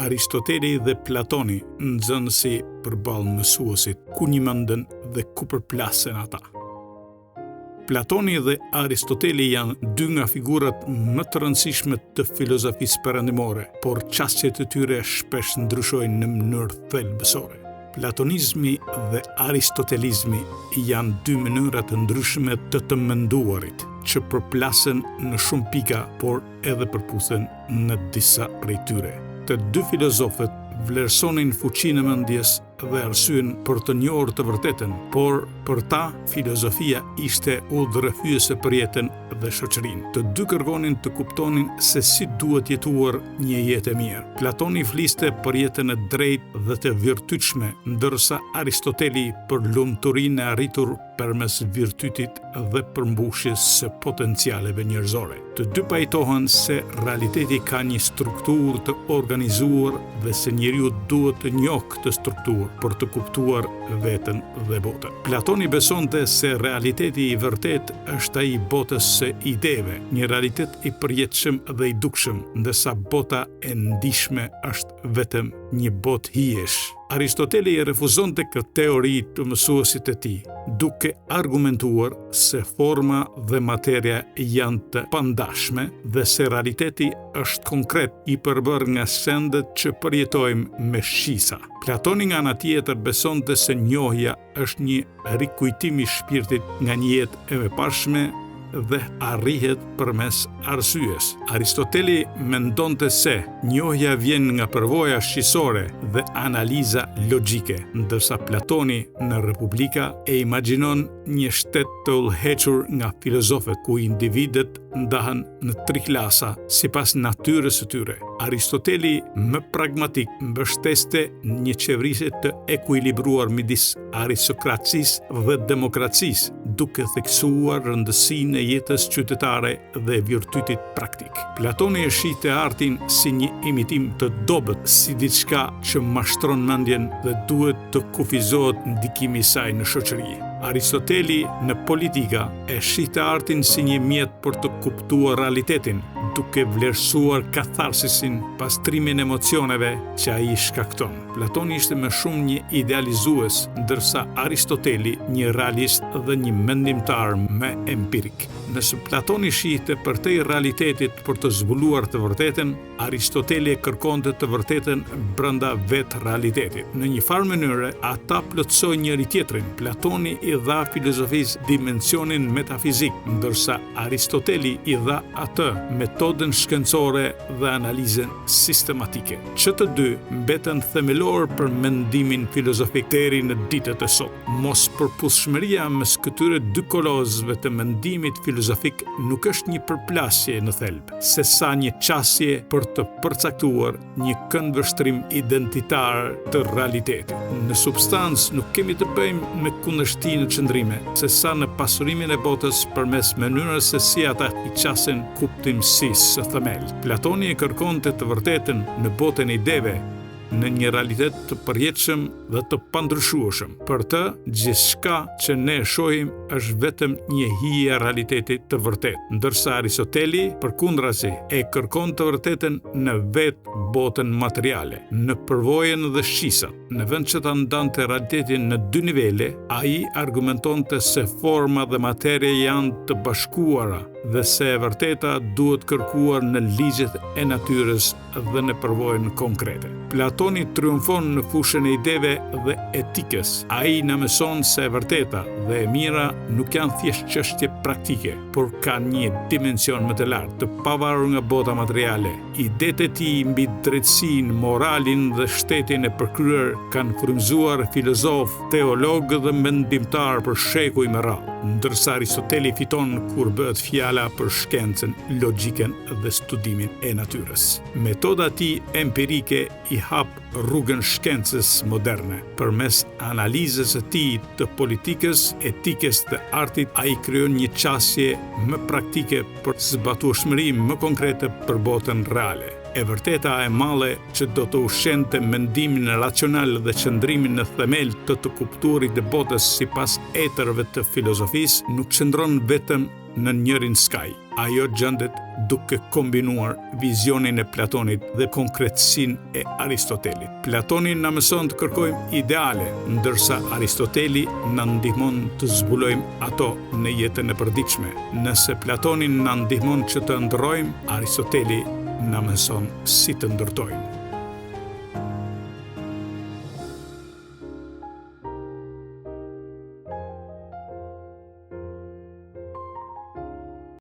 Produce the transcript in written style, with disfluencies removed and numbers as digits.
Aristoteli dhe Platoni, nxënësi përballë mësuesit, ku një mendën dhe ku përplasen ata. Platoni dhe Aristoteli janë dy nga figurat më të rëndësishme të filozofisë perëndimore, por çështjet e tyre shpesh ndryshojnë në mënyrë thelbësore. Platonizmi dhe aristotelizmi janë dy mënyra të ndryshme të menduarit, që përplasen në shumë pika, por edhe përputhen në disa prej tyre. Të dy filozofët vlerësonin fuqinë e mendjes dhe arsyen për të njohur të vërtetën, por për ta filozofia ishte udhërrëfyese për jetën dhe shoqërinë. Të dy kërkonin të kuptonin se si duhet jetuar një jetë e mirë. Platoni fliste për jetën e drejtë dhe të virtytshme, ndërsa Aristoteli për lumturinë e arritur përmes virtytit dhe përmbushjes së potencialeve njerëzore. Të dy pajtohen se realiteti ka një strukturë të organizuar dhe se njeriu duhet të njohë këtë strukturë për të kuptuar veten dhe botën. Platoni besonte se realiteti i vërtet është ai botës së ideve, një realitet i përjetshëm dhe i dukshëm, ndërsa bota e ndihshme është vetëm një botë hijesh. Aristoteli refuzonte këtë teori të mësuesit e tij, duke argumentuar se forma dhe materia janë të pandashme dhe se realiteti është konkret i përbërë nga sendet që përjetojmë me shisa. Platoni nga ana tjetër besonte se njohja është një rikujtim i shpirtit nga një jetë e mëparshme dhe arrihet përmes arsyes. Aristoteli mendonte se njohja vjen nga përvoja shqisore dhe analiza logjike, ndërsa Platoni në Republika e imagjinon një shtet të udhëhequr nga filozofët, ku individet ndahen në 3 klasa sipas natyrës së tyre. Aristoteli, më pragmatik, mbështeste një qeverisje të ekuilibruar midis aristokracisë dhe demokracisë, duke theksuar rëndësinë e jetës qytetare dhe virtytit praktik. Platoni e shihte artin si një imitim të dobët, si diçka që mashtron mendjen dhe duhet të kufizohet ndikimi i saj në shoqëri. Aristoteli në politika e shihte artin si një mjet për të kuptuar realitetin, duke vlerësuar katharsisin, pastrimin e emocioneve që ai shkakton. Platoni ishte më shumë një idealizues, ndërsa Aristoteli një realist dhe një mendimtar më empirik. Nëse Platoni shihte përtej realitetit për të zbuluar të vërtetën, Aristoteli kërkonte të vërtetën brenda vetë realitetit. Në një farë mënyre, ata plotësojnë njëri tjetrin. Platoni i dha filozofisë dimensionin metafizik, ndërsa Aristoteli i dha atë metodën shkencore dhe analizën sistematike. Që të dy mbeten themelor për mendimin filozofik deri në ditët e sot. Mos përputhshmëria mes këtyre dy kolozëve të mendimit filozofik nuk është një përplasje në thelb, sesa një qasje për të përcaktuar një këndvështrim identitar të realitetit. Në substancë nuk kemi të bëjmë me kundërshtinë në qëndrime, sesa në pasurimin e botës përmes mënyrës se si ata i qasin kuptimësisë së themel. Platoni e kërkonte të vërtetën në botën e ideve, në një realitet të përjetshëm dhe të pandryshueshëm. Për të, gjithçka që ne shohim është vetëm një hije e realitetit të vërtetë, ndërsa Aristoteli, përkundrazi, e kërkon të vërtetën në vetë botën materiale, në përvojën dhe shqisat. Në vend që ta ndante realitetin në 2 nivele, ai argumentonte se forma dhe materia janë të bashkuara dhe se e vërteta duhet kërkuar në ligjet e natyrës dhe në përvojën konkrete. Platoni triumfon në fushën e ideve dhe etikës. Ai na mëson se e vërteta dhe e mira nuk janë thjesht çështje praktike, por kanë një dimension më të lartë, të pavarur nga bota materiale. Idetë e tij mbi drejtësinë, moralin dhe shtetin e përkryer kanë frymzuar filozof, teolog dhe mendimtar për shekuj me radhë, ndërsa Aristoteli fiton kur bëhet fjala për shkencën, logjiken dhe studimin e natyrës. Metoda e tij empirike i hap rrugën shkencës moderne. Përmes analizës së tij të politikës, etikës dhe artit, ai krijon një qasje më praktike për zbatueshmëri më konkrete për botën reale. E vërteta e madhe që do të ushqente mendimin racional dhe qëndrimin në themel të kuptuarit të botës sipas eterëve të filozofisë nuk qëndron vetëm në njërin skaj. Ajo gjendet duke kombinuar vizionin e Platonit dhe konkretësinë e Aristotelit. Platoni na mëson të kërkojmë ideale, ndërsa Aristoteli na ndihmon të zbulojmë ato në jetën e përditshme. Nëse Platoni na ndihmon që të ndrojmë, Aristoteli na mëson si të ndërtojmë.